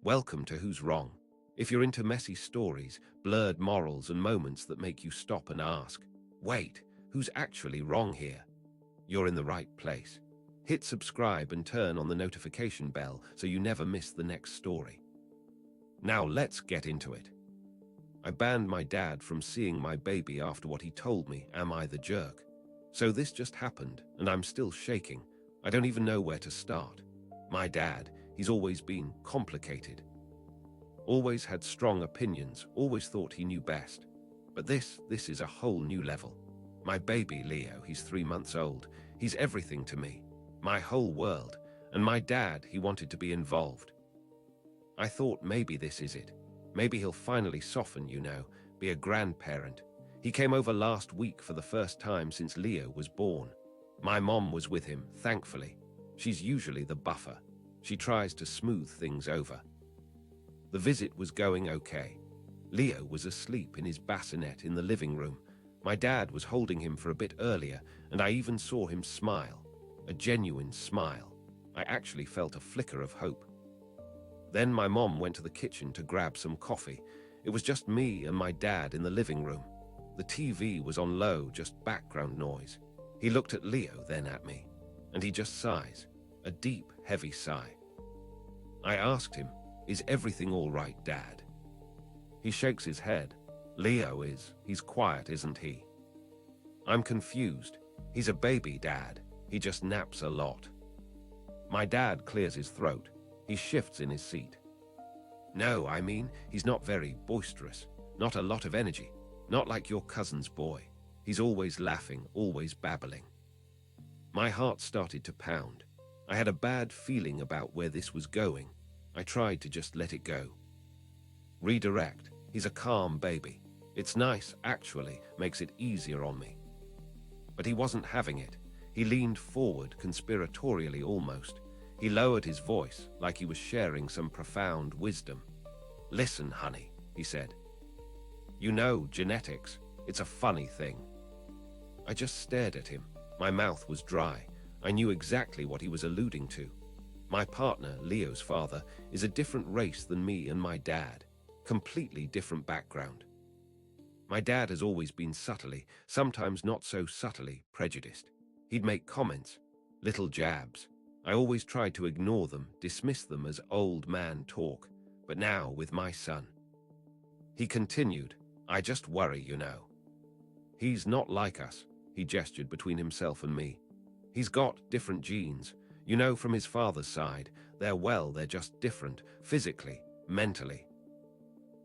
Welcome to Who's Wrong. If you're into messy stories, blurred morals, and moments that make you stop and ask, wait, who's actually wrong here? You're in the right place. Hit subscribe and turn on the notification bell so you never miss the next story. Now let's get into it. I banned my dad from seeing my baby after what he told me. Am I the jerk? So this just happened, and I'm still shaking. I don't even know where to start. My dad, he's always been complicated. Always had strong opinions, always thought he knew best. But this is a whole new level. My baby Leo, he's 3 months old. He's everything to me, my whole world. And my dad, he wanted to be involved. I thought maybe this is it. Maybe he'll finally soften, be a grandparent. He came over last week for the first time since Leo was born. My mom was with him, thankfully. She's usually the buffer. She tries to smooth things over. The visit was going okay. Leo was asleep in his bassinet in the living room. My dad was holding him for a bit earlier, and I even saw him smile. A genuine smile. I actually felt a flicker of hope. Then my mom went to the kitchen to grab some coffee. It was just me and my dad in the living room. The TV was on low, just background noise. He looked at Leo, then at me, and he just sighs, a deep, heavy sigh. I asked him, "Is everything all right, Dad?" He shakes his head. Leo is. He's quiet, isn't he? I'm confused. He's a baby, Dad. He just naps a lot. My dad clears his throat. He shifts in his seat. No, I mean, he's not very boisterous. Not a lot of energy. Not like your cousin's boy. He's always laughing, always babbling. My heart started to pound. I had a bad feeling about where this was going. I tried to just let it go. Redirect. He's a calm baby. It's nice, actually, makes it easier on me. But he wasn't having it. He leaned forward, conspiratorially almost. He lowered his voice, like he was sharing some profound wisdom. Listen, honey, he said. You know, genetics, it's a funny thing. I just stared at him. My mouth was dry. I knew exactly what he was alluding to. My partner, Leo's father, is a different race than me and my dad. Completely different background. My dad has always been subtly, sometimes not so subtly, prejudiced. He'd make comments, little jabs. I always tried to ignore them, dismiss them as old man talk. But now, with my son. He continued, I just worry, He's not like us, he gestured between himself and me. He's got different genes. From his father's side, they're just different, physically, mentally.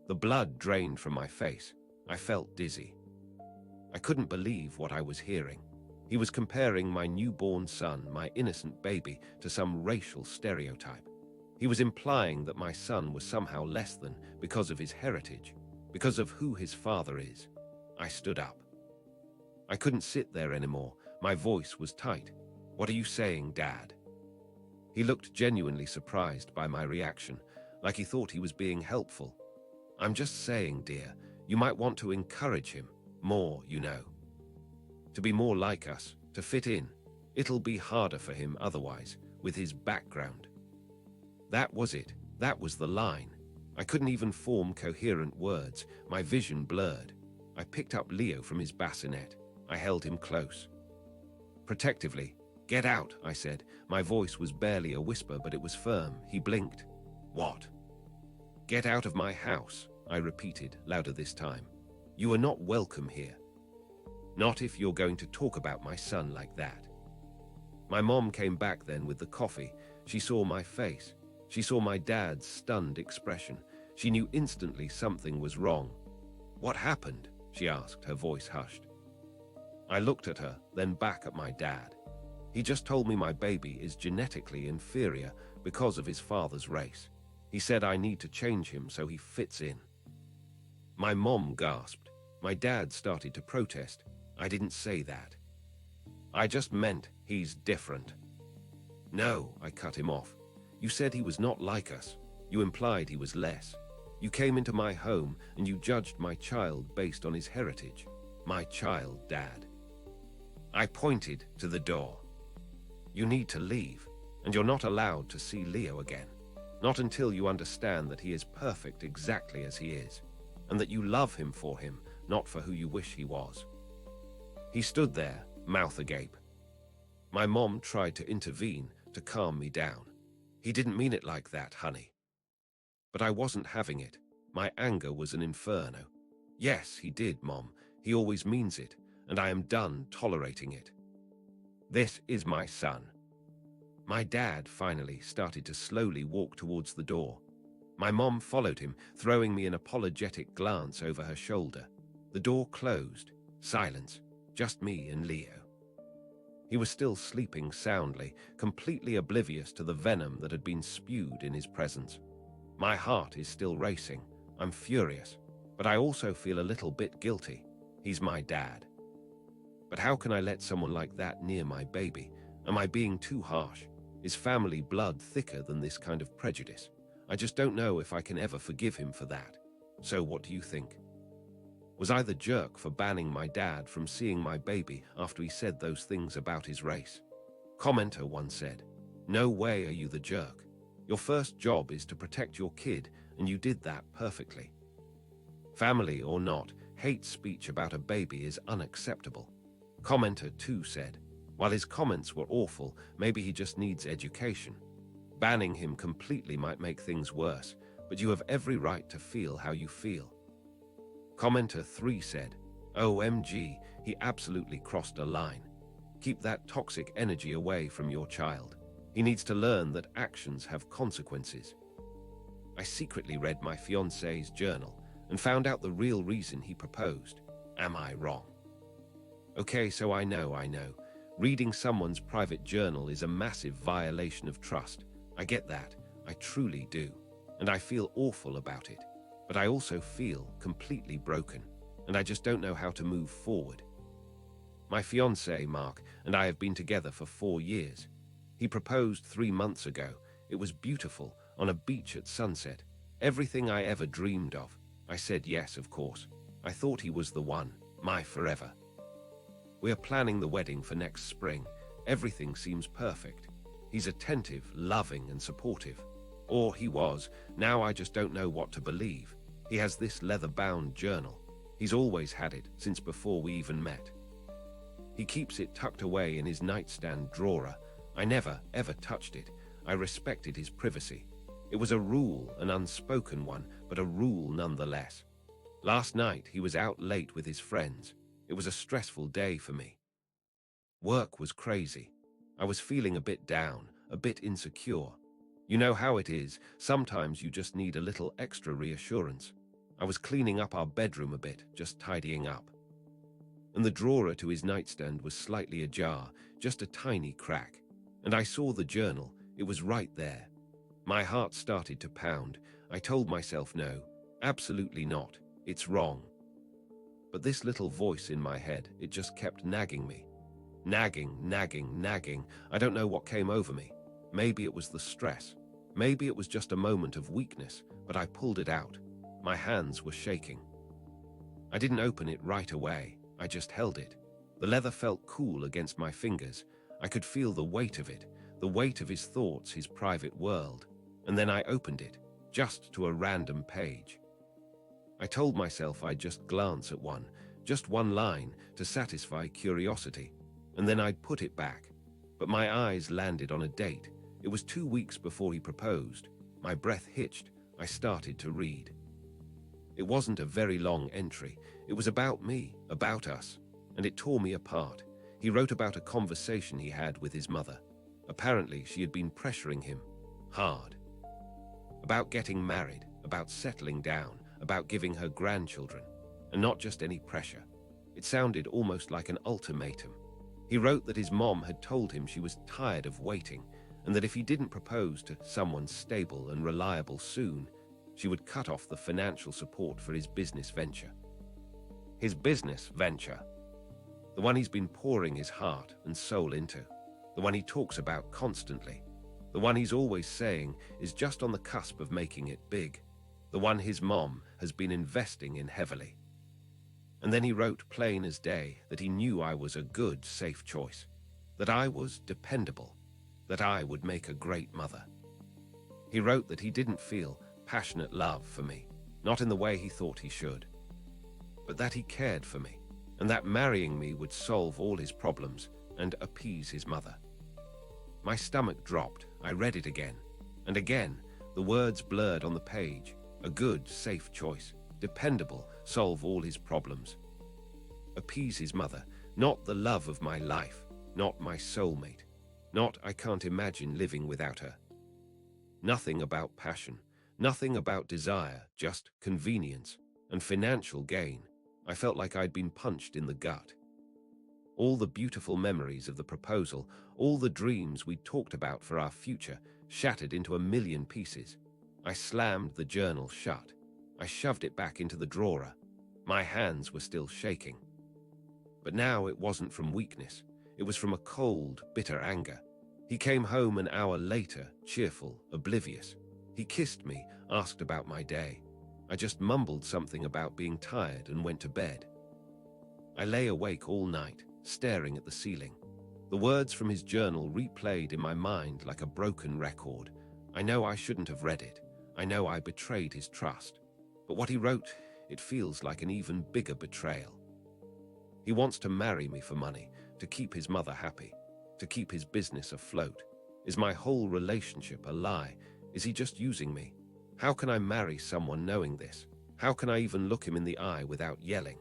The blood drained from my face. I felt dizzy. I couldn't believe what I was hearing. He was comparing my newborn son, my innocent baby, to some racial stereotype. He was implying that my son was somehow less than because of his heritage, because of who his father is. I stood up. I couldn't sit there anymore. My voice was tight. What are you saying, Dad? He looked genuinely surprised by my reaction, like he thought he was being helpful. I'm just saying, dear, you might want to encourage him more, To be more like us, to fit in. It'll be harder for him otherwise, with his background. That was it. That was the line. I couldn't even form coherent words. My vision blurred. I picked up Leo from his bassinet. I held him close. Protectively, "Get out," I said. My voice was barely a whisper, but it was firm. He blinked. "What?" "Get out of my house," I repeated, louder this time. "You are not welcome here. Not if you're going to talk about my son like that." My mom came back then with the coffee. She saw my face. She saw my dad's stunned expression. She knew instantly something was wrong. "What happened?" she asked, her voice hushed. I looked at her, then back at my dad. He just told me my baby is genetically inferior because of his father's race. He said I need to change him so he fits in. My mom gasped. My dad started to protest. I didn't say that. I just meant he's different. No, I cut him off. You said he was not like us. You implied he was less. You came into my home and you judged my child based on his heritage. My child, Dad. I pointed to the door. You need to leave, and you're not allowed to see Leo again. Not until you understand that he is perfect exactly as he is, and that you love him for him, not for who you wish he was. He stood there, mouth agape. My mom tried to intervene, to calm me down. He didn't mean it like that, honey. But I wasn't having it. My anger was an inferno. Yes, he did, Mom. He always means it, and I am done tolerating it. This is my son. My dad finally started to slowly walk towards the door. My mom followed him, throwing me an apologetic glance over her shoulder. The door closed. Silence. Just me and Leo. He was still sleeping soundly, completely oblivious to the venom that had been spewed in his presence. My heart is still racing. I'm furious, but I also feel a little bit guilty. He's my dad. But how can I let someone like that near my baby? Am I being too harsh? Is family blood thicker than this kind of prejudice? I just don't know if I can ever forgive him for that. So what do you think? Was I the jerk for banning my dad from seeing my baby after he said those things about his race? Commenter once said, "No way are you the jerk. Your first job is to protect your kid, and you did that perfectly." Family or not, hate speech about a baby is unacceptable. Commenter 2 said, while his comments were awful, maybe he just needs education. Banning him completely might make things worse, but you have every right to feel how you feel. Commenter 3 said, OMG, he absolutely crossed a line. Keep that toxic energy away from your child. He needs to learn that actions have consequences. I secretly read my fiancé's journal and found out the real reason he proposed. Am I wrong? Okay, so I know. Reading someone's private journal is a massive violation of trust. I get that. I truly do. And I feel awful about it. But I also feel completely broken, and I just don't know how to move forward. My fiancé, Mark, and I have been together for 4 years. He proposed 3 months ago. It was beautiful, on a beach at sunset. Everything I ever dreamed of. I said yes, of course. I thought he was the one, my forever. We are planning the wedding for next spring. Everything seems perfect. He's attentive, loving, and supportive. Or he was. Now I just don't know what to believe. He has this leather-bound journal. He's always had it, since before we even met. He keeps it tucked away in his nightstand drawer. I never, ever touched it. I respected his privacy. It was a rule, an unspoken one, but a rule nonetheless. Last night, he was out late with his friends. It was a stressful day for me. Work was crazy. I was feeling a bit down, a bit insecure. You know how it is, sometimes you just need a little extra reassurance. I was cleaning up our bedroom a bit, just tidying up. And the drawer to his nightstand was slightly ajar, just a tiny crack. And I saw the journal, it was right there. My heart started to pound. I told myself no, absolutely not, it's wrong. But this little voice in my head, it just kept nagging me. Nagging. I don't know what came over me. Maybe it was the stress. Maybe it was just a moment of weakness, but I pulled it out. My hands were shaking. I didn't open it right away. I just held it. The leather felt cool against my fingers. I could feel the weight of it, the weight of his thoughts, his private world. And then I opened it, just to a random page. I told myself I'd just glance at one, just one line, to satisfy curiosity, and then I'd put it back. But my eyes landed on a date. It was 2 weeks before he proposed. My breath hitched. I started to read. It wasn't a very long entry. It was about me, about us, and it tore me apart. He wrote about a conversation he had with his mother. Apparently, she had been pressuring him hard. About getting married, about settling down, about giving her grandchildren, and not just any pressure. It sounded almost like an ultimatum. He wrote that his mom had told him she was tired of waiting, and that if he didn't propose to someone stable and reliable soon, she would cut off the financial support for his business venture. His business venture. The one he's been pouring his heart and soul into. The one he talks about constantly. The one he's always saying is just on the cusp of making it big. The one his mom has been investing in heavily. And then he wrote plain as day that he knew I was a good, safe choice. That I was dependable. That I would make a great mother. He wrote that he didn't feel passionate love for me, not in the way he thought he should, but that he cared for me, and that marrying me would solve all his problems and appease his mother. My stomach dropped. I read it again, and again, the words blurred on the page. A good, safe choice. Dependable, solve all his problems. Appease his mother, not the love of my life, not my soulmate, not I can't imagine living without her. Nothing about passion, nothing about desire, just convenience and financial gain. I felt like I'd been punched in the gut. All the beautiful memories of the proposal, all the dreams we'd talked about for our future, shattered into a million pieces. I slammed the journal shut. I shoved it back into the drawer. My hands were still shaking. But now it wasn't from weakness. It was from a cold, bitter anger. He came home an hour later, cheerful, oblivious. He kissed me, asked about my day. I just mumbled something about being tired and went to bed. I lay awake all night, staring at the ceiling. The words from his journal replayed in my mind like a broken record. I know I shouldn't have read it. I know I betrayed his trust. But what he wrote, it feels like an even bigger betrayal. He wants to marry me for money, to keep his mother happy, to keep his business afloat. Is my whole relationship a lie? Is he just using me? How can I marry someone knowing this? How can I even look him in the eye without yelling?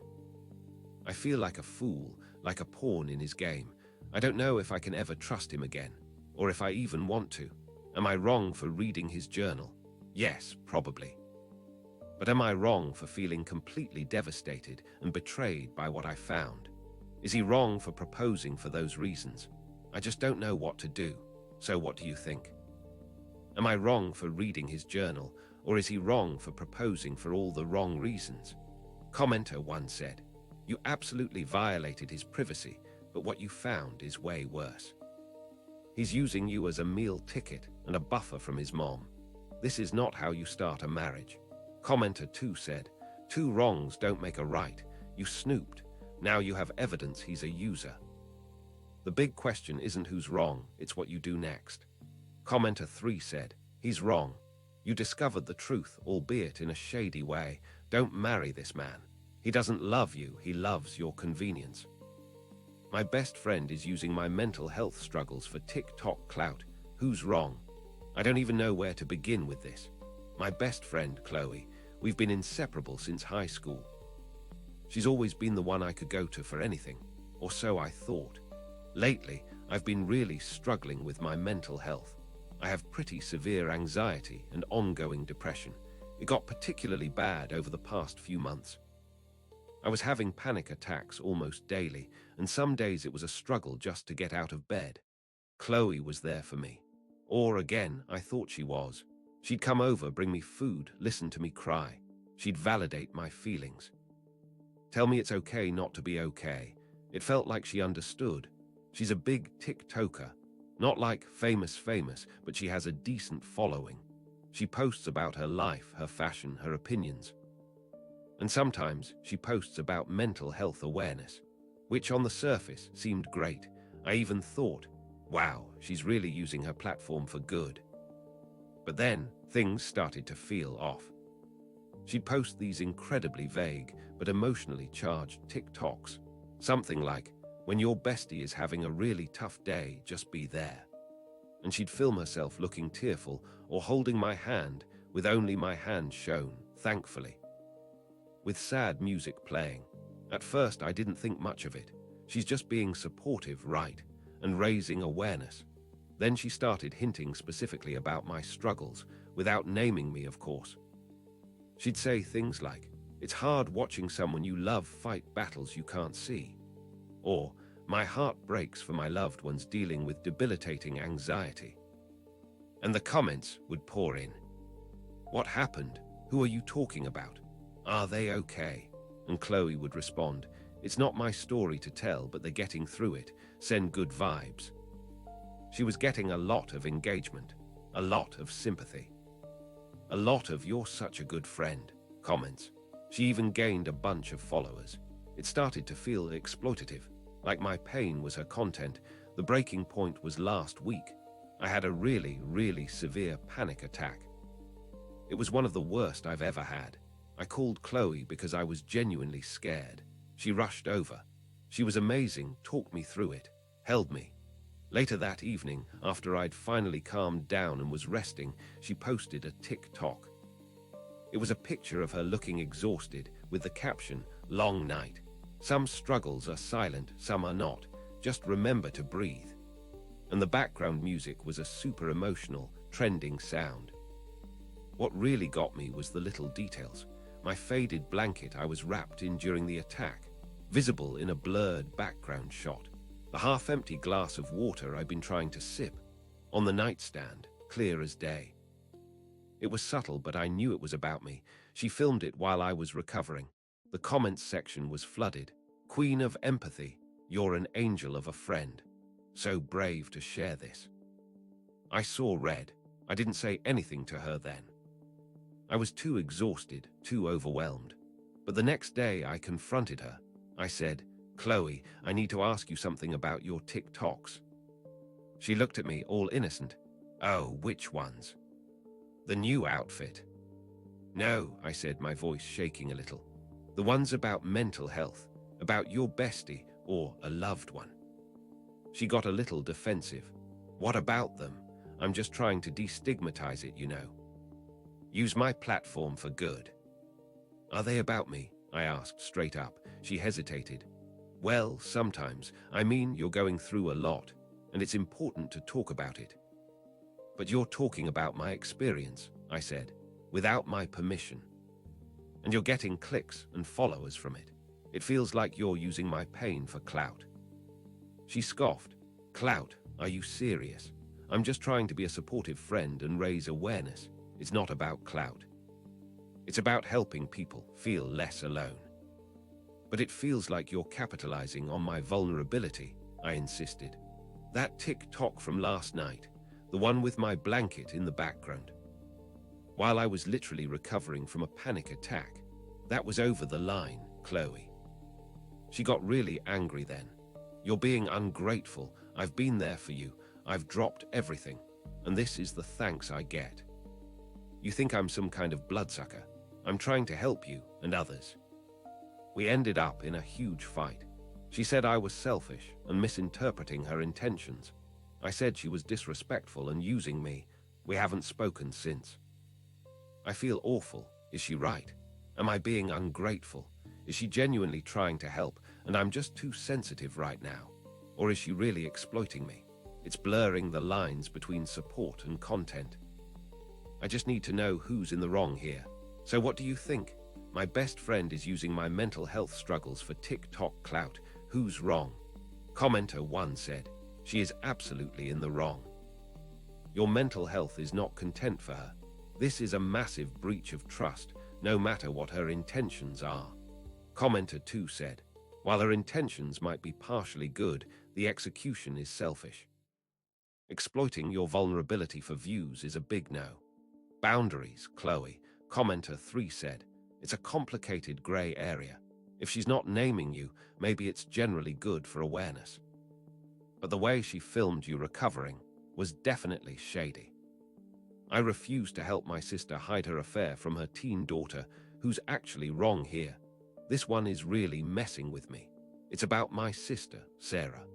I feel like a fool, like a pawn in his game. I don't know if I can ever trust him again, or if I even want to. Am I wrong for reading his journal? Yes, probably. But am I wrong for feeling completely devastated and betrayed by what I found? Is he wrong for proposing for those reasons? I just don't know what to do. So what do you think? Am I wrong for reading his journal, or is he wrong for proposing for all the wrong reasons? Commenter 1 said, "You absolutely violated his privacy, but what you found is way worse. He's using you as a meal ticket and a buffer from his mom. This is not how you start a marriage." Commenter 2 said, "Two wrongs don't make a right. You snooped. Now you have evidence he's a user." The big question isn't who's wrong, it's what you do next. Commenter 3 said, "He's wrong. You discovered the truth, albeit in a shady way. Don't marry this man. He doesn't love you, he loves your convenience." My best friend is using my mental health struggles for TikTok clout. Who's wrong? I don't even know where to begin with this. My best friend, Chloe, we've been inseparable since high school. She's always been the one I could go to for anything, or so I thought. Lately, I've been really struggling with my mental health. I have pretty severe anxiety and ongoing depression. It got particularly bad over the past few months. I was having panic attacks almost daily, and some days it was a struggle just to get out of bed. Chloe was there for me. Or again, I thought she was. She'd come over, bring me food, listen to me cry. She'd validate my feelings. Tell me it's okay not to be okay. It felt like she understood. She's a big TikToker. Not like famous, but she has a decent following. She posts about her life, her fashion, her opinions. And sometimes she posts about mental health awareness, which on the surface seemed great. I even thought, wow, she's really using her platform for good. But then things started to feel off. She'd post these incredibly vague but emotionally charged TikToks. Something like, "When your bestie is having a really tough day, just be there." And she'd film herself looking tearful or holding my hand with only my hand shown, thankfully, with sad music playing. At first, I didn't think much of it. She's just being supportive, right, and raising awareness. Then she started hinting specifically about my struggles, without naming me, of course. She'd say things like, "It's hard watching someone you love fight battles you can't see." Or, "My heart breaks for my loved ones dealing with debilitating anxiety." And the comments would pour in. "What happened? Who are you talking about? Are they okay?" And Chloe would respond, "It's not my story to tell, but they're getting through it. Send good vibes." She was getting a lot of engagement, a lot of sympathy, a lot of "you're such a good friend" comments. She even gained a bunch of followers. It started to feel exploitative, like my pain was her content. The breaking point was last week. I had a really severe panic attack. It was one of the worst I've ever had. I called Chloe because I was genuinely scared. She rushed over. She was amazing, talked me through it, held me. Later that evening, after I'd finally calmed down and was resting, she posted a TikTok. It was a picture of her looking exhausted with the caption, "Long night. Some struggles are silent, some are not. Just remember to breathe." And the background music was a super emotional, trending sound. What really got me was the little details. My faded blanket I was wrapped in during the attack, visible in a blurred background shot. The half-empty glass of water I'd been trying to sip, on the nightstand, clear as day. It was subtle, but I knew it was about me. She filmed it while I was recovering. The comments section was flooded. "Queen of empathy, you're an angel of a friend. So brave to share this." I saw red. I didn't say anything to her then. I was too exhausted, too overwhelmed. But the next day I confronted her. I said, "Chloe, I need to ask you something about your TikToks." She looked at me, all innocent. "Oh, which ones?" "The new outfit." "No," I said, my voice shaking a little. "The ones about mental health, about your bestie or a loved one." She got a little defensive. "What about them? I'm just trying to destigmatize it, you know. Use my platform for good." "Are they about me?" I asked straight up. She hesitated. "Well, sometimes. I mean, you're going through a lot, and it's important to talk about it." "But you're talking about my experience," I said, "without my permission. And you're getting clicks and followers from it. It feels like you're using my pain for clout." She scoffed. "Clout? Are you serious? I'm just trying to be a supportive friend and raise awareness. It's not about clout. It's about helping people feel less alone." "But it feels like you're capitalizing on my vulnerability," I insisted. "That TikTok from last night, the one with my blanket in the background, while I was literally recovering from a panic attack, that was over the line, Chloe." She got really angry then. "You're being ungrateful. I've been there for you. I've dropped everything, and this is the thanks I get. You think I'm some kind of bloodsucker. I'm trying to help you and others." We ended up in a huge fight. She said I was selfish and misinterpreting her intentions. I said she was disrespectful and using me. We haven't spoken since. I feel awful. Is she right? Am I being ungrateful? Is she genuinely trying to help and I'm just too sensitive right now? Or is she really exploiting me? It's blurring the lines between support and content. I just need to know who's in the wrong here. So what do you think? My best friend is using my mental health struggles for TikTok clout. Who's wrong? Commenter 1 said, "She is absolutely in the wrong. Your mental health is not content for her. This is a massive breach of trust, no matter what her intentions are." Commenter 2 said, "While her intentions might be partially good, the execution is selfish. Exploiting your vulnerability for views is a big no. Boundaries, Chloe." Commenter 3 said, "It's a complicated gray area. If she's not naming you, maybe it's generally good for awareness. But the way she filmed you recovering was definitely shady. I refuse to help my sister hide her affair from her teen daughter, who's actually wrong here. This one is really messing with me. It's about my sister, Sarah.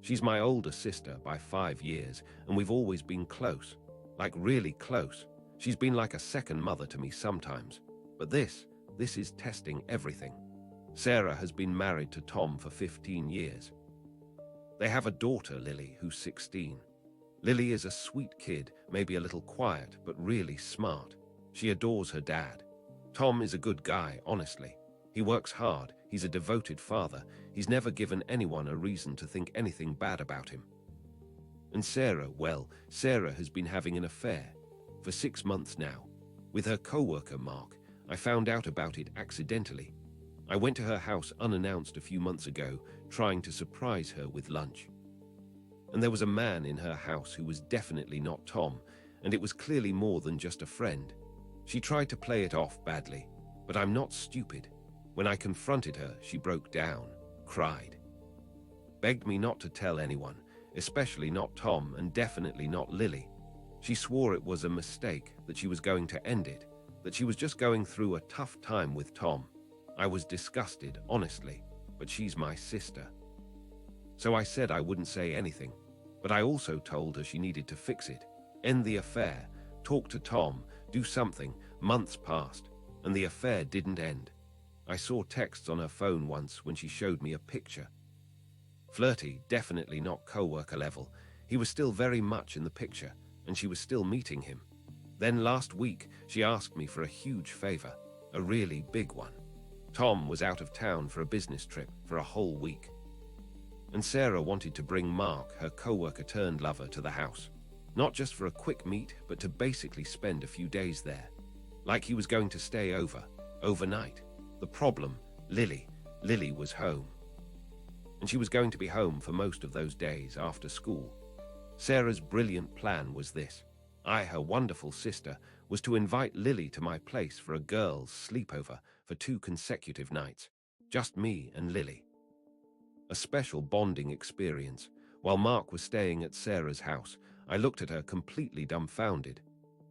She's my older sister by 5 years, and we've always been close, like really close. She's been like a second mother to me sometimes. But this is testing everything. Sarah has been married to Tom for 15 years. They have a daughter, Lily, who's 16. Lily is a sweet kid, maybe a little quiet, but really smart. She adores her dad. Tom is a good guy, honestly. He works hard, he's a devoted father, he's never given anyone a reason to think anything bad about him. And Sarah, well, Sarah has been having an affair for 6 months now. With her co-worker, Mark. I found out about it accidentally. I went to her house unannounced a few months ago, trying to surprise her with lunch. And there was a man in her house who was definitely not Tom, and it was clearly more than just a friend. She tried to play it off badly, but I'm not stupid. When I confronted her, she broke down, cried, begged me not to tell anyone, especially not Tom and definitely not Lily. She swore it was a mistake, that she was going to end it, that she was just going through a tough time with Tom. I was disgusted, honestly, but she's my sister. So I said I wouldn't say anything, but I also told her she needed to fix it, end the affair, talk to Tom, do something. Months passed, and the affair didn't end. I saw texts on her phone once when she showed me a picture. Flirty, definitely not co-worker level. He was still very much in the picture, and she was still meeting him. Then last week, she asked me for a huge favor, a really big one. Tom was out of town for a business trip for a whole week. And Sarah wanted to bring Mark, her co-worker turned lover, to the house. Not just for a quick meet, but to basically spend a few days there. Like he was going to stay overnight. The problem, Lily was home. And she was going to be home for most of those days after school. Sarah's brilliant plan was this. I, her wonderful sister, was to invite Lily to my place for a girls' sleepover for 2 consecutive nights. Just me and Lily. A special bonding experience. While Mark was staying at Sarah's house, I looked at her completely dumbfounded.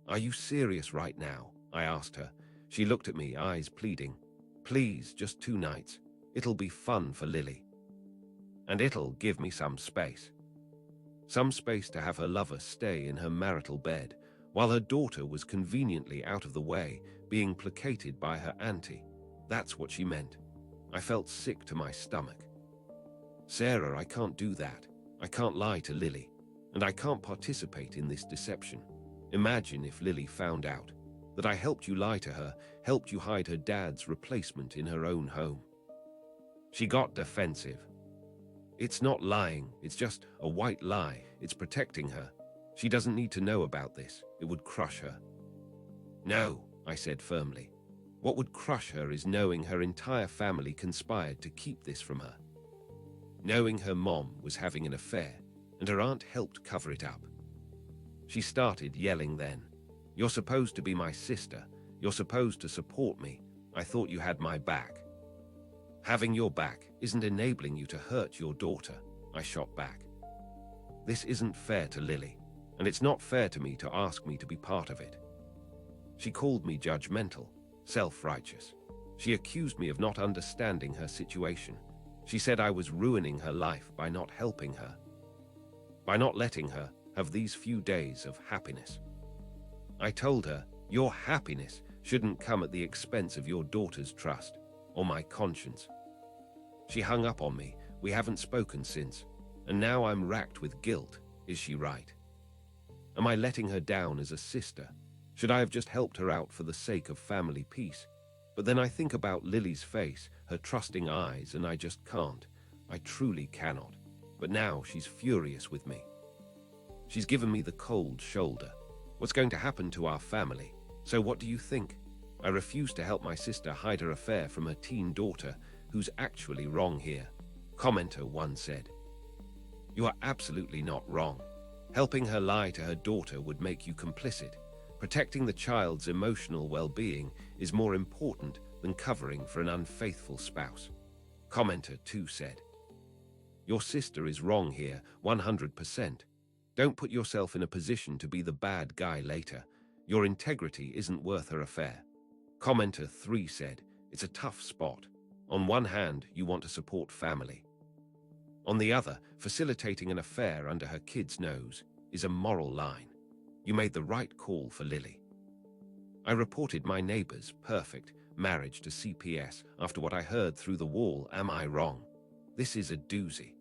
"Are you serious right now?" I asked her. She looked at me, eyes pleading. "Please, just 2 nights. It'll be fun for Lily. And it'll give me some space. Some space to have her lover stay in her marital bed, while her daughter was conveniently out of the way, being placated by her auntie." That's what she meant. I felt sick to my stomach. "Sarah, I can't do that. I can't lie to Lily. And I can't participate in this deception. Imagine if Lily found out that I helped you lie to her, helped you hide her dad's replacement in her own home." She got defensive. "It's not lying, it's just a white lie. It's protecting her. She doesn't need to know about this. It would crush her." "No," I said firmly. "What would crush her is knowing her entire family conspired to keep this from her. Knowing her mom was having an affair, and her aunt helped cover it up." She started yelling then. "You're supposed to be my sister. You're supposed to support me. I thought you had my back." "Having your back isn't enabling you to hurt your daughter," I shot back. "This isn't fair to Lily, and it's not fair to me to ask me to be part of it." She called me judgmental, self-righteous. She accused me of not understanding her situation. She said I was ruining her life by not helping her, by not letting her have these few days of happiness. I told her, "Your happiness shouldn't come at the expense of your daughter's trust, or my conscience." She hung up on me. We haven't spoken since, and now I'm racked with guilt. Is she right? Am I letting her down as a sister? Should I have just helped her out for the sake of family peace? But then I think about Lily's face, her trusting eyes, and I just can't. I truly cannot. But now she's furious with me. She's given me the cold shoulder. What's going to happen to our family? So what do you think? I refuse to help my sister hide her affair from her teen daughter, who's actually wrong here. Commenter 1 said, "You are absolutely not wrong. Helping her lie to her daughter would make you complicit. Protecting the child's emotional well-being is more important than covering for an unfaithful spouse." Commenter 2 said, "Your sister is wrong here, 100%. Don't put yourself in a position to be the bad guy later. Your integrity isn't worth her affair." Commenter 3 said, "It's a tough spot. On one hand, you want to support family. On the other, facilitating an affair under her kid's nose is a moral line. You made the right call for Lily." I reported my neighbor's perfect marriage to CPS after what I heard through the wall. Am I wrong? This is a doozy.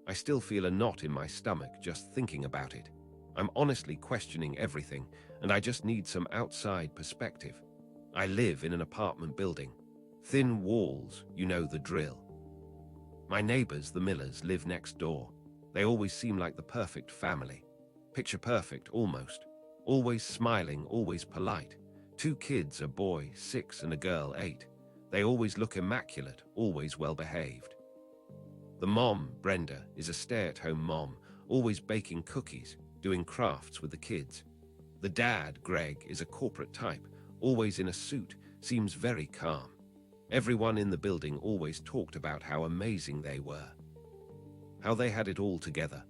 I still feel a knot in my stomach just thinking about it. I'm honestly questioning everything, and I just need some outside perspective. I live in an apartment building. Thin walls, you know the drill. My neighbors, the Millers, live next door. They always seem like the perfect family. Picture perfect, almost. Always smiling, always polite. 2 kids, a boy 6 and a girl 8. They always look immaculate, always well behaved. The mom, Brenda, is a stay-at-home mom, always baking cookies, doing crafts with the kids. The dad, Greg, is a corporate type, always in a suit, seems very calm. Everyone in the building always talked about how amazing they were. How they had it all together.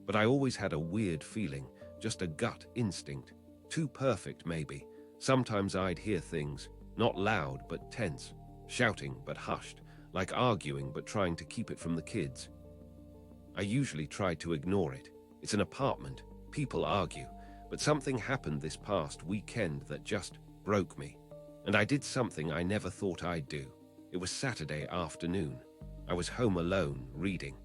But I always had a weird feeling, just a gut instinct. Too perfect, maybe. Sometimes I'd hear things, not loud but tense, shouting but hushed, like arguing but trying to keep it from the kids. I usually tried to ignore it. It's an apartment, people argue, but something happened this past weekend that just broke me. And I did something I never thought I'd do. It was Saturday afternoon. I was home alone, reading.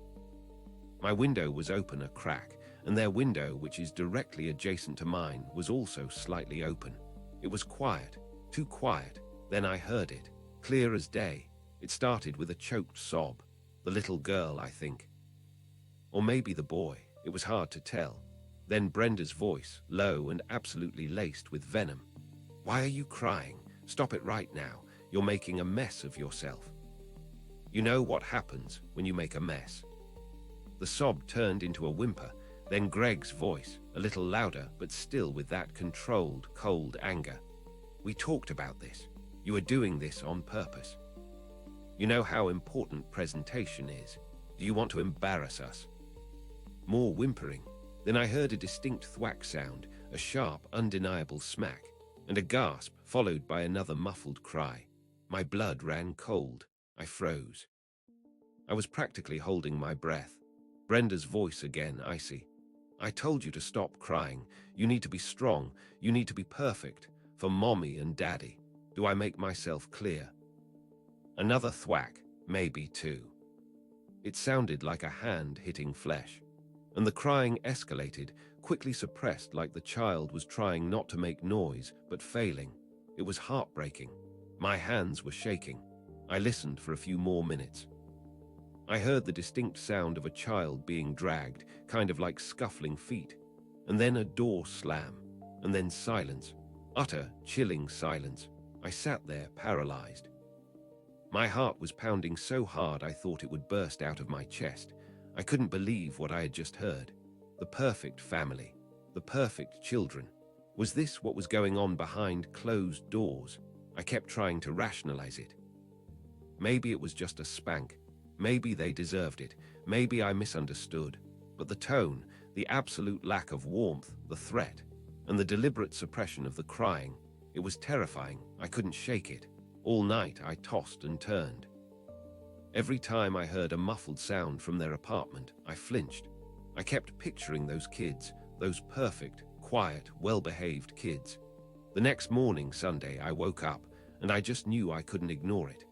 My window was open a crack, and their window, which is directly adjacent to mine, was also slightly open. It was quiet, too quiet. Then I heard it, clear as day. It started with a choked sob. The little girl, I think. Or maybe the boy. It was hard to tell. Then Brenda's voice, low and absolutely laced with venom. "Why are you crying? Stop it right now. You're making a mess of yourself." You know what happens when you make a mess. The sob turned into a whimper, then Greg's voice, a little louder, but still with that controlled, cold anger. "We talked about this. You are doing this on purpose. You know how important presentation is. Do you want to embarrass us?" More whimpering. Then I heard a distinct thwack sound, a sharp, undeniable smack, and a gasp followed by another muffled cry. My blood ran cold. I froze. I was practically holding my breath. Brenda's voice again, icy. "I told you to stop crying. You need to be strong. You need to be perfect. For mommy and daddy. Do I make myself clear?" Another thwack, maybe two. It sounded like a hand hitting flesh. And the crying escalated, quickly suppressed like the child was trying not to make noise, but failing. It was heartbreaking. My hands were shaking. I listened for a few more minutes. I heard the distinct sound of a child being dragged, kind of like scuffling feet. And then a door slam. And then silence. Utter, chilling silence. I sat there, paralyzed. My heart was pounding so hard I thought it would burst out of my chest. I couldn't believe what I had just heard. The perfect family. The perfect children. Was this what was going on behind closed doors? I kept trying to rationalize it. Maybe it was just a spank. Maybe they deserved it. Maybe I misunderstood. But the tone, the absolute lack of warmth, the threat, and the deliberate suppression of the crying, it was terrifying. I couldn't shake it. All night I tossed and turned. Every time I heard a muffled sound from their apartment, I flinched. I kept picturing those kids, those perfect, quiet, well-behaved kids. The next morning, Sunday, I woke up, and I just knew I couldn't ignore it.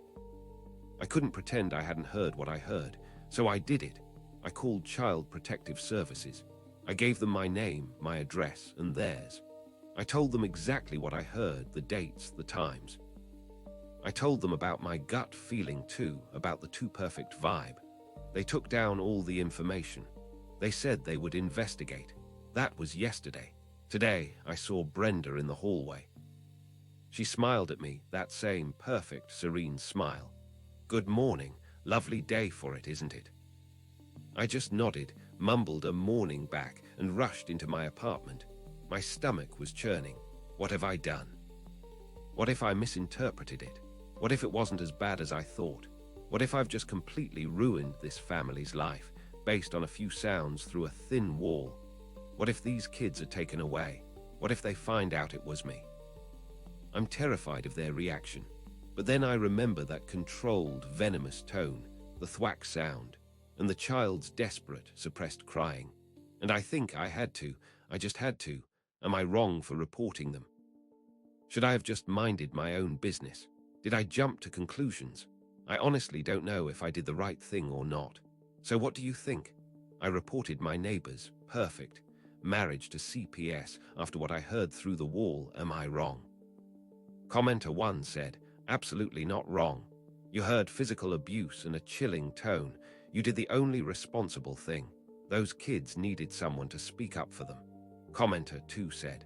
I couldn't pretend I hadn't heard what I heard, so I did it. I called Child Protective Services. I gave them my name, my address, and theirs. I told them exactly what I heard, the dates, the times. I told them about my gut feeling too, about the too perfect vibe. They took down all the information. They said they would investigate. That was yesterday. Today, I saw Brenda in the hallway. She smiled at me, that same perfect, serene smile. "Good morning. Lovely day for it, isn't it?" I just nodded, mumbled a morning back, and rushed into my apartment. My stomach was churning. What have I done? What if I misinterpreted it? What if it wasn't as bad as I thought? What if I've just completely ruined this family's life, based on a few sounds through a thin wall? What if these kids are taken away? What if they find out it was me? I'm terrified of their reaction. But then I remember that controlled, venomous tone, the thwack sound, and the child's desperate, suppressed crying. And I think I just had to. Am I wrong for reporting them? Should I have just minded my own business? Did I jump to conclusions? I honestly don't know if I did the right thing or not. So what do you think? I reported my neighbor's perfect marriage to CPS after what I heard through the wall. Am I wrong? Commenter 1 said, "Absolutely not wrong. You heard physical abuse and a chilling tone. You did the only responsible thing. Those kids needed someone to speak up for them." Commenter 2 said,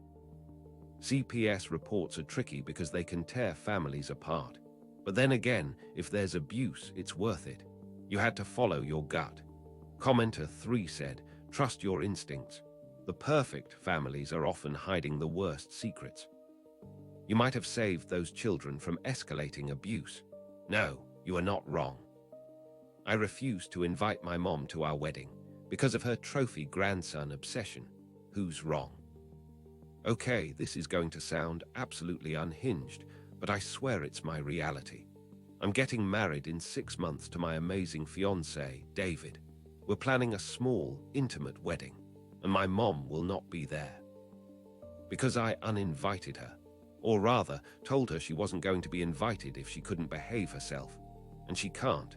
"CPS reports are tricky because they can tear families apart. But then again, if there's abuse, it's worth it. You had to follow your gut." Commenter 3 said, "Trust your instincts. The perfect families are often hiding the worst secrets. You might have saved those children from escalating abuse. No, you are not wrong. I refused to invite my mom to our wedding because of her trophy grandson obsession. Who's wrong? Okay, this is going to sound absolutely unhinged, but I swear it's my reality. I'm getting married in 6 months to my amazing fiancé, David. We're planning a small, intimate wedding, and my mom will not be there. Because I uninvited her, or rather, told her she wasn't going to be invited if she couldn't behave herself. And she can't.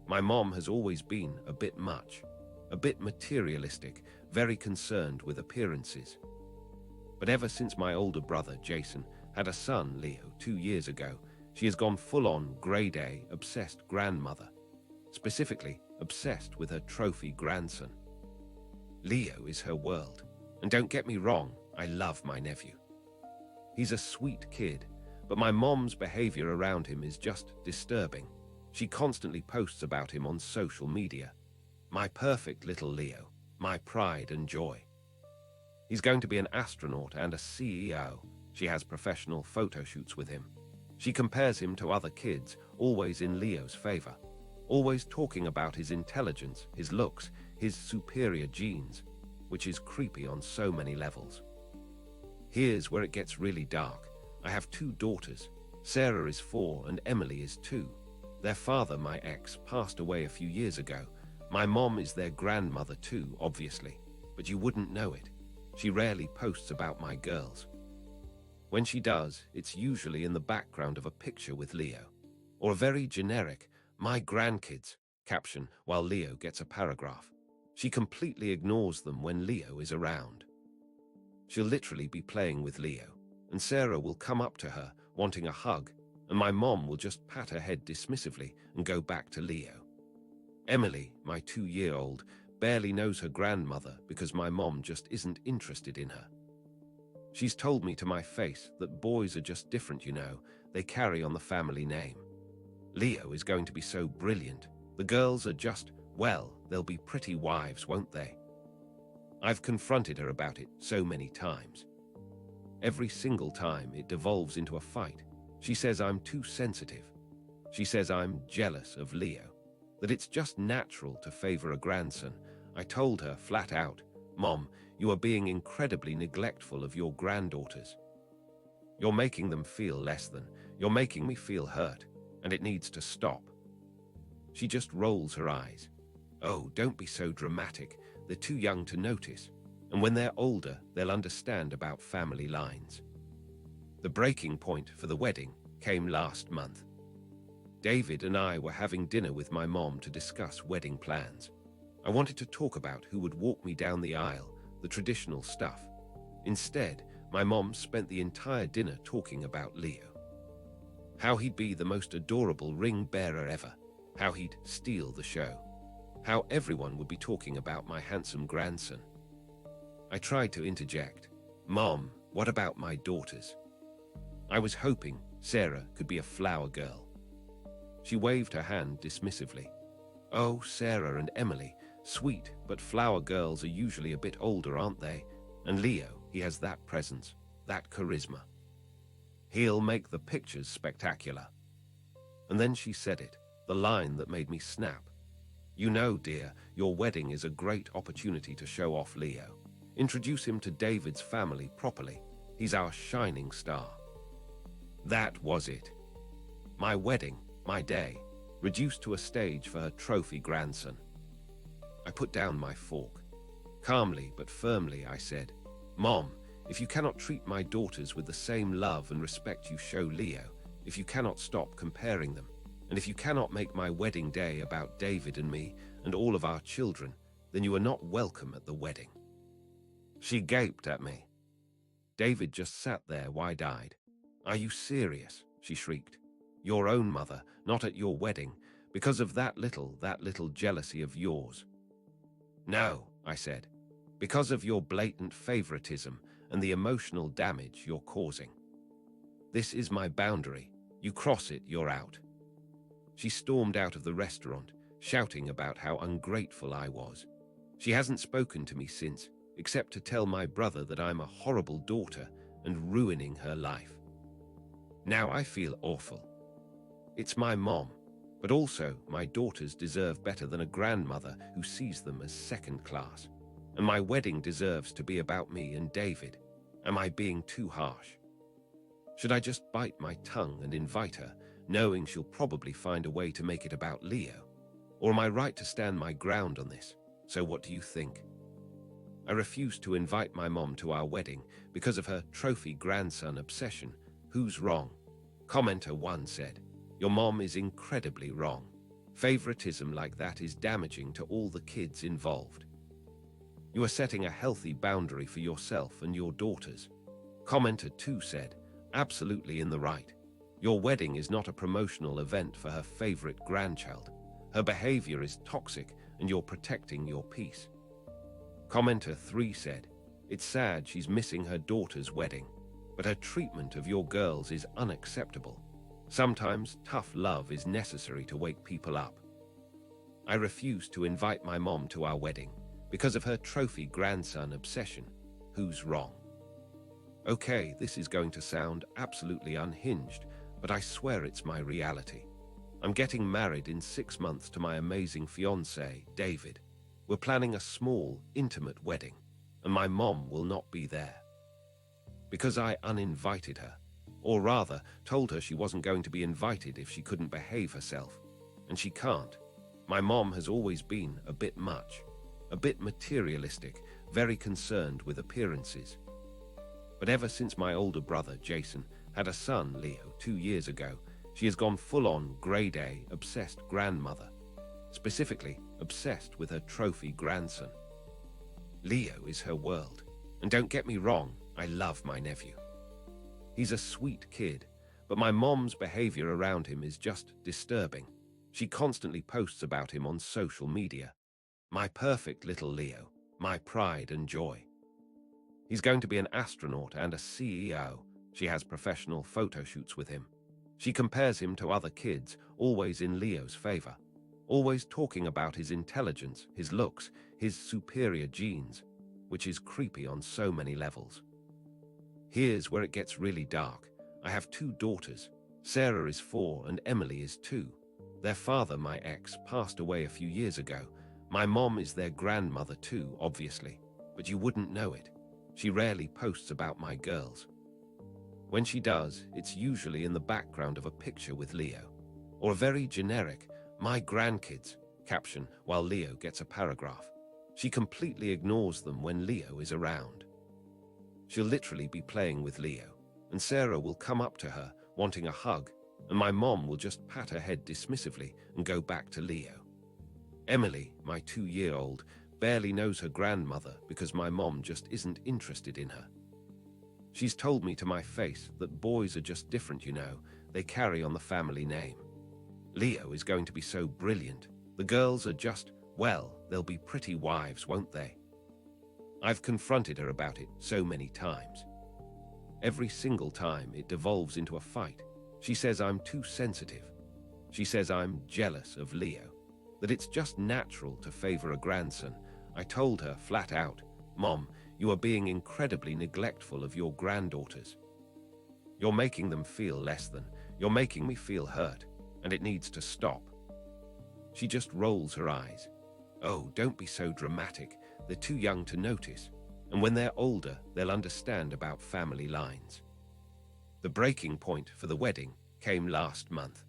My mom has always been a bit much, a bit materialistic, very concerned with appearances. But ever since my older brother, Jason, had a son, Leo, 2 years ago, she has gone full-on, grade-A, obsessed grandmother. Specifically, obsessed with her trophy grandson. Leo is her world. And don't get me wrong, I love my nephew. He's a sweet kid, but my mom's behavior around him is just disturbing. She constantly posts about him on social media. My perfect little Leo, my pride and joy. He's going to be an astronaut and a CEO. She has professional photo shoots with him. She compares him to other kids, always in Leo's favor. Always talking about his intelligence, his looks, his superior genes, which is creepy on so many levels. Here's where it gets really dark. I have 2 daughters. Sarah is 4 and Emily is 2. Their father, my ex, passed away a few years ago. My mom is their grandmother too, obviously, but you wouldn't know it. She rarely posts about my girls. When she does, it's usually in the background of a picture with Leo, or a very generic, "my grandkids" caption while Leo gets a paragraph. She completely ignores them when Leo is around. She'll literally be playing with Leo, and Sarah will come up to her, wanting a hug, and my mom will just pat her head dismissively and go back to Leo. Emily, my 2-year-old, barely knows her grandmother because my mom just isn't interested in her. She's told me to my face that boys are just different, you know, they carry on the family name. Leo is going to be so brilliant. The girls are just, well, they'll be pretty wives, won't they? I've confronted her about it so many times. Every single time it devolves into a fight. She says I'm too sensitive. She says I'm jealous of Leo, that it's just natural to favor a grandson. I told her flat out, "Mom, you are being incredibly neglectful of your granddaughters. You're making them feel less than. You're making me feel hurt, and it needs to stop." She just rolls her eyes. "Oh, don't be so dramatic. They're too young to notice, and when they're older, they'll understand about family lines." The breaking point for the wedding came last month. David and I were having dinner with my mom to discuss wedding plans. I wanted to talk about who would walk me down the aisle, the traditional stuff. Instead, my mom spent the entire dinner talking about Leo. How he'd be the most adorable ring bearer ever. How he'd steal the show. How everyone would be talking about my handsome grandson. I tried to interject. "Mom, what about my daughters?" I was hoping Sarah could be a flower girl. She waved her hand dismissively. "Oh, Sarah and Emily, sweet, but flower girls are usually a bit older, aren't they? And Leo, he has that presence, that charisma. He'll make the pictures spectacular." And then she said it, the line that made me snap. "You know, dear, your wedding is a great opportunity to show off Leo. Introduce him to David's family properly. He's our shining star." That was it. My wedding, my day, reduced to a stage for her trophy grandson. I put down my fork. Calmly but firmly, I said, "Mom, if you cannot treat my daughters with the same love and respect you show Leo, if you cannot stop comparing them, and if you cannot make my wedding day about David and me and all of our children, then you are not welcome at the wedding." She gaped at me. David just sat there wide-eyed. "Are you serious?" she shrieked. "Your own mother, not at your wedding, because of that little jealousy of yours." "No," I said, "because of your blatant favoritism and the emotional damage you're causing. This is my boundary. You cross it, you're out." She stormed out of the restaurant, shouting about how ungrateful I was. She hasn't spoken to me since, except to tell my brother that I'm a horrible daughter and ruining her life. Now I feel awful. It's my mom, But also, my daughters deserve better than a grandmother who sees them as second class. And my wedding deserves to be about me and David. Am I being too harsh? Should I just bite my tongue and invite her, knowing she'll probably find a way to make it about Leo? Or am I right to stand my ground on this? So what do you think? I refused to invite my mom to our wedding because of her trophy grandson obsession. Who's wrong? Commenter 1 said, "Your mom is incredibly wrong. Favoritism like that is damaging to all the kids involved. You are setting a healthy boundary for yourself and your daughters." Commenter 2 said, "Absolutely in the right. Your wedding is not a promotional event for her favorite grandchild. Her behavior is toxic and you're protecting your peace." Commenter 3 said, "It's sad she's missing her daughter's wedding, but her treatment of your girls is unacceptable. Sometimes tough love is necessary to wake people up." I refused to invite my mom to our wedding because of her trophy grandson obsession. Who's wrong? Okay, this is going to sound absolutely unhinged, but I swear it's my reality. I'm getting married in 6 months to my amazing fiancé, David. We're planning a small, intimate wedding, and my mom will not be there. Because I uninvited her, or rather, told her she wasn't going to be invited if she couldn't behave herself. And she can't. My mom has always been a bit much, a bit materialistic, very concerned with appearances. But ever since my older brother, Jason, had a son, Leo, 2 years ago, she has gone full-on, grade-A, obsessed grandmother. Specifically, obsessed with her trophy grandson. Leo is her world. And don't get me wrong, I love my nephew. He's a sweet kid, but my mom's behavior around him is just disturbing. She constantly posts about him on social media. My perfect little Leo, my pride and joy. He's going to be an astronaut and a CEO. She has professional photo shoots with him. She compares him to other kids, always in Leo's favor. Always talking about his intelligence, his looks, his superior genes, which is creepy on so many levels. Here's where it gets really dark. I have 2 daughters. Sarah is 4 and Emily is 2. Their father, my ex, passed away a few years ago. My mom is their grandmother too, obviously, but you wouldn't know it. She rarely posts about my girls. When she does, it's usually in the background of a picture with Leo, or a very generic, "my grandkids" caption while Leo gets a paragraph. She completely ignores them when Leo is around. She'll literally be playing with Leo, and Sarah will come up to her, wanting a hug, and my mom will just pat her head dismissively and go back to Leo. Emily, my 2-year-old, barely knows her grandmother because my mom just isn't interested in her. She's told me to my face that boys are just different, you know, they carry on the family name. Leo is going to be so brilliant. The girls are just, well, they'll be pretty wives, won't they? I've confronted her about it so many times. Every single time it devolves into a fight. She says I'm too sensitive. She says I'm jealous of Leo, that it's just natural to favor a grandson. I told her flat out, "Mom, you are being incredibly neglectful of your granddaughters. You're making them feel less than. You're making me feel hurt, and it needs to stop." She just rolls her eyes. "Oh, don't be so dramatic. They're too young to notice, and when they're older, they'll understand about family lines." The breaking point for the wedding came last month.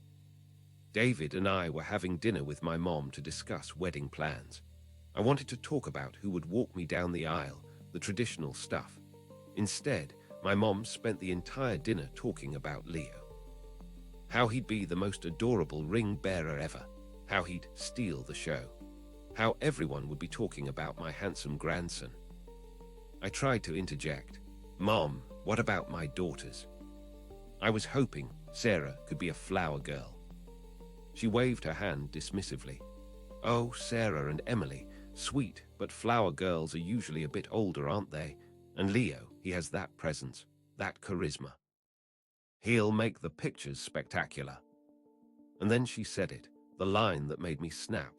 David and I were having dinner with my mom to discuss wedding plans. I wanted to talk about who would walk me down the aisle, the traditional stuff. Instead, my mom spent the entire dinner talking about Leo. How he'd be the most adorable ring bearer ever. How he'd steal the show. How everyone would be talking about my handsome grandson. I tried to interject. "Mom, what about my daughters?" I was hoping Sarah could be a flower girl. She waved her hand dismissively. "Oh, Sarah and Emily, sweet, but flower girls are usually a bit older, aren't they? And Leo, he has that presence, that charisma. He'll make the pictures spectacular." And then she said it, the line that made me snap.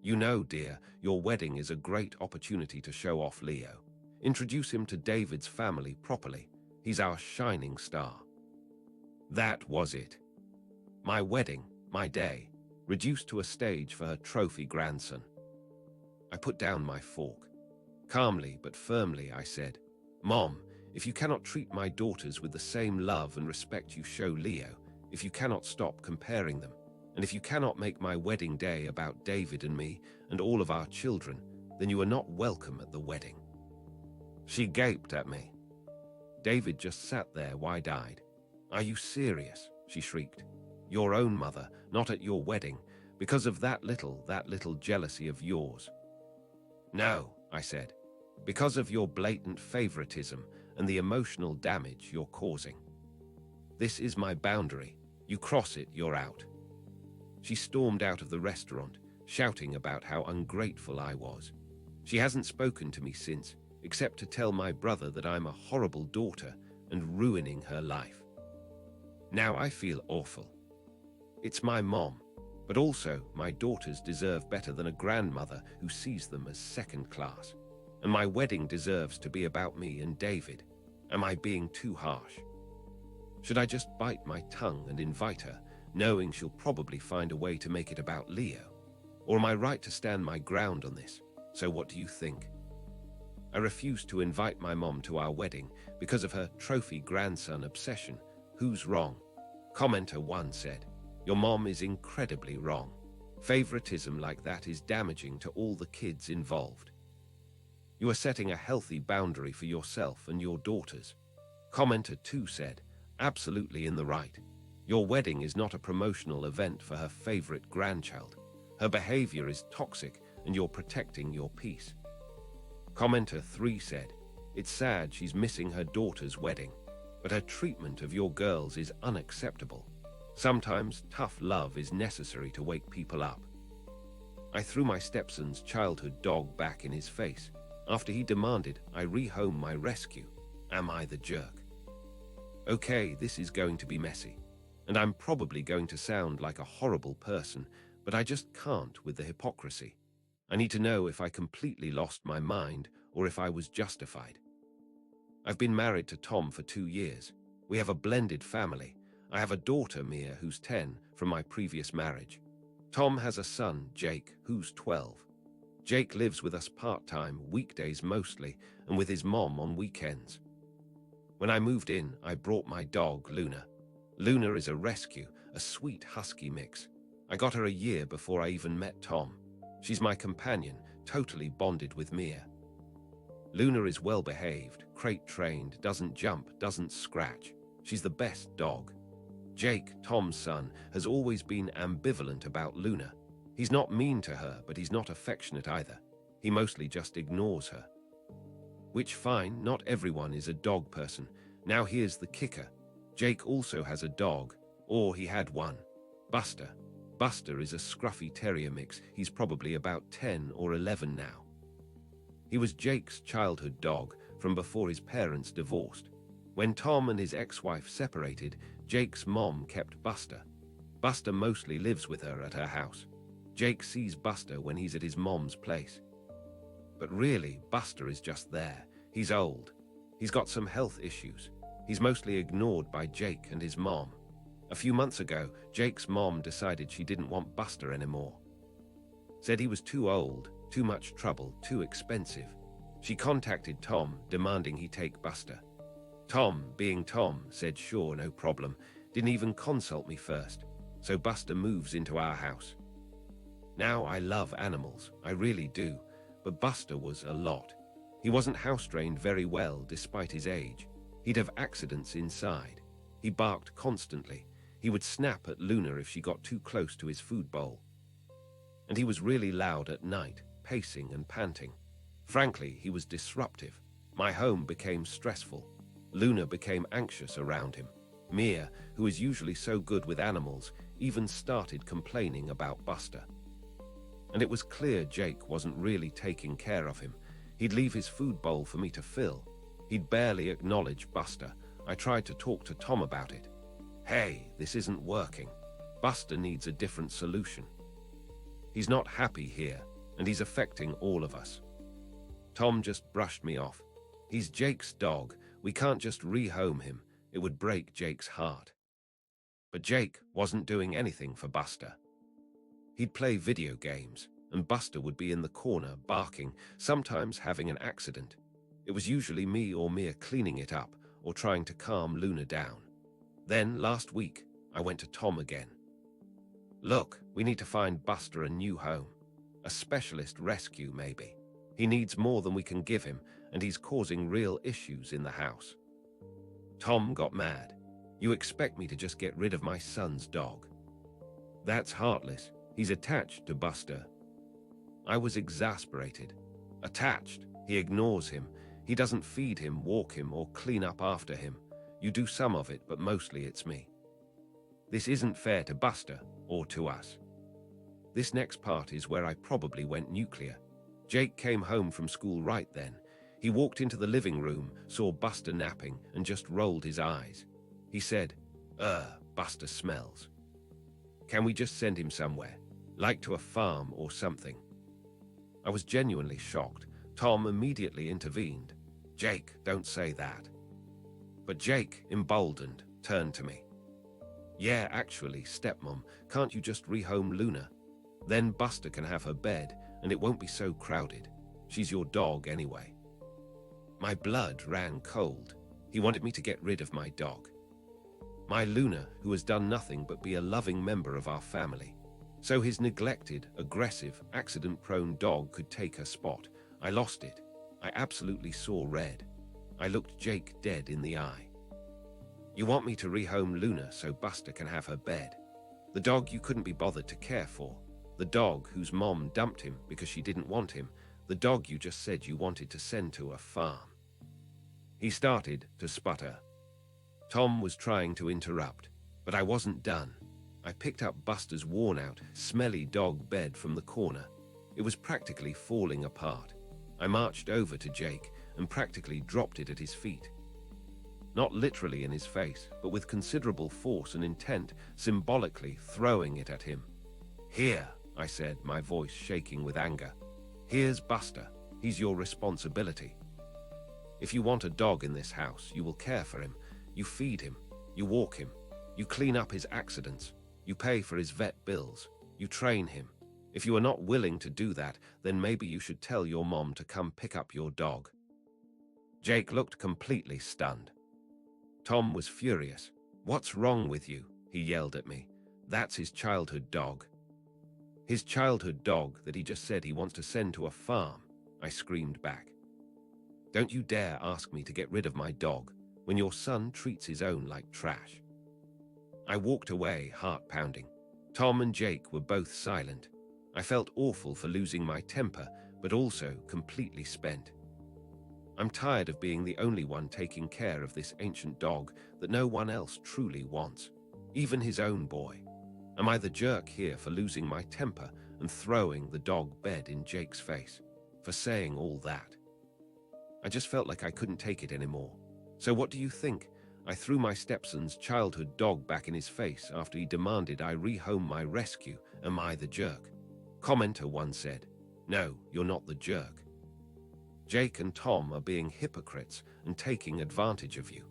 "You know, dear, your wedding is a great opportunity to show off Leo. Introduce him to David's family properly. He's our shining star." That was it. My wedding, my day, reduced to a stage for her trophy grandson. I put down my fork. Calmly but firmly, I said, "Mom, if you cannot treat my daughters with the same love and respect you show Leo, if you cannot stop comparing them, and if you cannot make my wedding day about David and me and all of our children, then you are not welcome at the wedding." She gaped at me. David just sat there wide-eyed. "Are you serious?" she shrieked. "Your own mother, not at your wedding, because of that little jealousy of yours." "No," I said, "because of your blatant favoritism and the emotional damage you're causing. This is my boundary. You cross it, you're out." She stormed out of the restaurant, shouting about how ungrateful I was. She hasn't spoken to me since, except to tell my brother that I'm a horrible daughter and ruining her life. Now I feel awful. It's my mom, but also my daughters deserve better than a grandmother who sees them as second class. And my wedding deserves to be about me and David. Am I being too harsh? Should I just bite my tongue and invite her, knowing she'll probably find a way to make it about Leo? Or am I right to stand my ground on this? So what do you think? I refused to invite my mom to our wedding because of her trophy grandson obsession. Who's wrong? Commenter 1 said, "Your mom is incredibly wrong. Favoritism like that is damaging to all the kids involved. You are setting a healthy boundary for yourself and your daughters." Commenter 2 said, "Absolutely in the right. Your wedding is not a promotional event for her favorite grandchild. Her behavior is toxic and you're protecting your peace." Commenter 3 said, "It's sad she's missing her daughter's wedding, but her treatment of your girls is unacceptable. Sometimes tough love is necessary to wake people up." I threw my stepson's childhood dog back in his face. After he demanded I rehome my rescue. Am I the jerk? Okay, this is going to be messy, and I'm probably going to sound like a horrible person, but I just can't with the hypocrisy. I need to know if I completely lost my mind or if I was justified. I've been married to Tom for 2 years. We have a blended family. I have a daughter, Mia, who's 10, from my previous marriage. Tom has a son, Jake, who's 12. Jake lives with us part-time, weekdays mostly, and with his mom on weekends. When I moved in, I brought my dog, Luna. Luna is a rescue, a sweet husky mix. I got her a year before I even met Tom. She's my companion, totally bonded with Mia. Luna is well-behaved, crate-trained, doesn't jump, doesn't scratch. She's the best dog. Jake, Tom's son, has always been ambivalent about Luna. He's not mean to her, but he's not affectionate either. He mostly just ignores her. Which fine, not everyone is a dog person. Now here's the kicker. Jake also has a dog, or he had one. Buster. Buster is a scruffy terrier mix. He's probably about 10 or 11 now. He was Jake's childhood dog from before his parents divorced. When Tom and his ex-wife separated, Jake's mom kept Buster. Buster mostly lives with her at her house. Jake sees Buster when he's at his mom's place. But really, Buster is just there. He's old. He's got some health issues. He's mostly ignored by Jake and his mom. A few months ago, Jake's mom decided she didn't want Buster anymore. Said he was too old, too much trouble, too expensive. She contacted Tom, demanding he take Buster. Tom, being Tom, said sure, no problem. Didn't even consult me first. So Buster moves into our house. Now I love animals, I really do, but Buster was a lot. He wasn't house-trained very well despite his age. He'd have accidents inside. He barked constantly. He would snap at Luna if she got too close to his food bowl. And he was really loud at night, pacing and panting. Frankly, he was disruptive. My home became stressful. Luna became anxious around him. Mia, who is usually so good with animals, even started complaining about Buster. And it was clear Jake wasn't really taking care of him. He'd leave his food bowl for me to fill. He'd barely acknowledge Buster. I tried to talk to Tom about it. Hey, this isn't working. Buster needs a different solution. He's not happy here, and he's affecting all of us. Tom just brushed me off. He's Jake's dog. We can't just rehome him. It would break Jake's heart. But Jake wasn't doing anything for Buster. He'd play video games, and Buster would be in the corner, barking, sometimes having an accident. It was usually me or Mia cleaning it up or trying to calm Luna down. Then, last week, I went to Tom again. Look, we need to find Buster a new home. A specialist rescue, maybe. He needs more than we can give him, and he's causing real issues in the house. Tom got mad. You expect me to just get rid of my son's dog? That's heartless. He's attached to Buster. I was exasperated. Attached. He ignores him. He doesn't feed him, walk him, or clean up after him. You do some of it, but mostly it's me. This isn't fair to Buster or to us. This next part is where I probably went nuclear. Jake came home from school right then. He walked into the living room, saw Buster napping, and just rolled his eyes. He said, Buster smells. Can we just send him somewhere, like to a farm or something? I was genuinely shocked. Tom immediately intervened. Jake, don't say that. But Jake, emboldened, turned to me. Yeah, actually, stepmom, can't you just rehome Luna? Then Buster can have her bed, and it won't be so crowded. She's your dog anyway. My blood ran cold. He wanted me to get rid of my dog. My Luna, who has done nothing but be a loving member of our family. So his neglected, aggressive, accident-prone dog could take her spot. I lost it. I absolutely saw red. I looked Jake dead in the eye. You want me to rehome Luna so Buster can have her bed? The dog you couldn't be bothered to care for. The dog whose mom dumped him because she didn't want him. The dog you just said you wanted to send to a farm. He started to sputter. Tom was trying to interrupt, but I wasn't done. I picked up Buster's worn-out, smelly dog bed from the corner. It was practically falling apart. I marched over to Jake and practically dropped it at his feet. Not literally in his face, but with considerable force and intent, symbolically throwing it at him. Here, I said, my voice shaking with anger. Here's Buster. He's your responsibility. If you want a dog in this house, you will care for him. You feed him. You walk him. You clean up his accidents. You pay for his vet bills. You train him. If you are not willing to do that, then maybe you should tell your mom to come pick up your dog. Jake looked completely stunned. Tom was furious. What's wrong with you? He yelled at me. That's his childhood dog. His childhood dog that he just said he wants to send to a farm, I screamed back. Don't you dare ask me to get rid of my dog when your son treats his own like trash. I walked away, heart pounding. Tom and Jake were both silent. I felt awful for losing my temper, but also completely spent. I'm tired of being the only one taking care of this ancient dog that no one else truly wants, even his own boy. Am I the jerk here for losing my temper and throwing the dog bed in Jake's face, for saying all that? I just felt like I couldn't take it anymore. So what do you think? I threw my stepson's childhood dog back in his face after he demanded I rehome my rescue. Am I the jerk? Commenter one said, no, you're not the jerk. Jake and Tom are being hypocrites and taking advantage of you.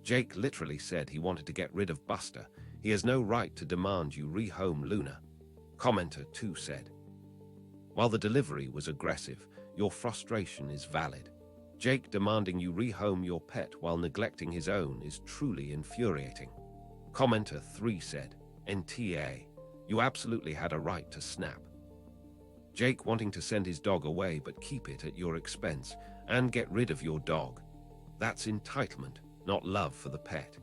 Jake literally said he wanted to get rid of Buster. He has no right to demand you rehome Luna. Commenter 2 said, while the delivery was aggressive, your frustration is valid. Jake demanding you rehome your pet while neglecting his own is truly infuriating. Commenter 3 said, NTA, you absolutely had a right to snap. Jake wanting to send his dog away but keep it at your expense and get rid of your dog. That's entitlement, not love for the pet.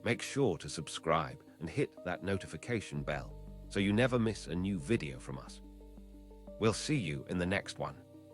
Make sure to subscribe and hit that notification bell so you never miss a new video from us. We'll see you in the next one.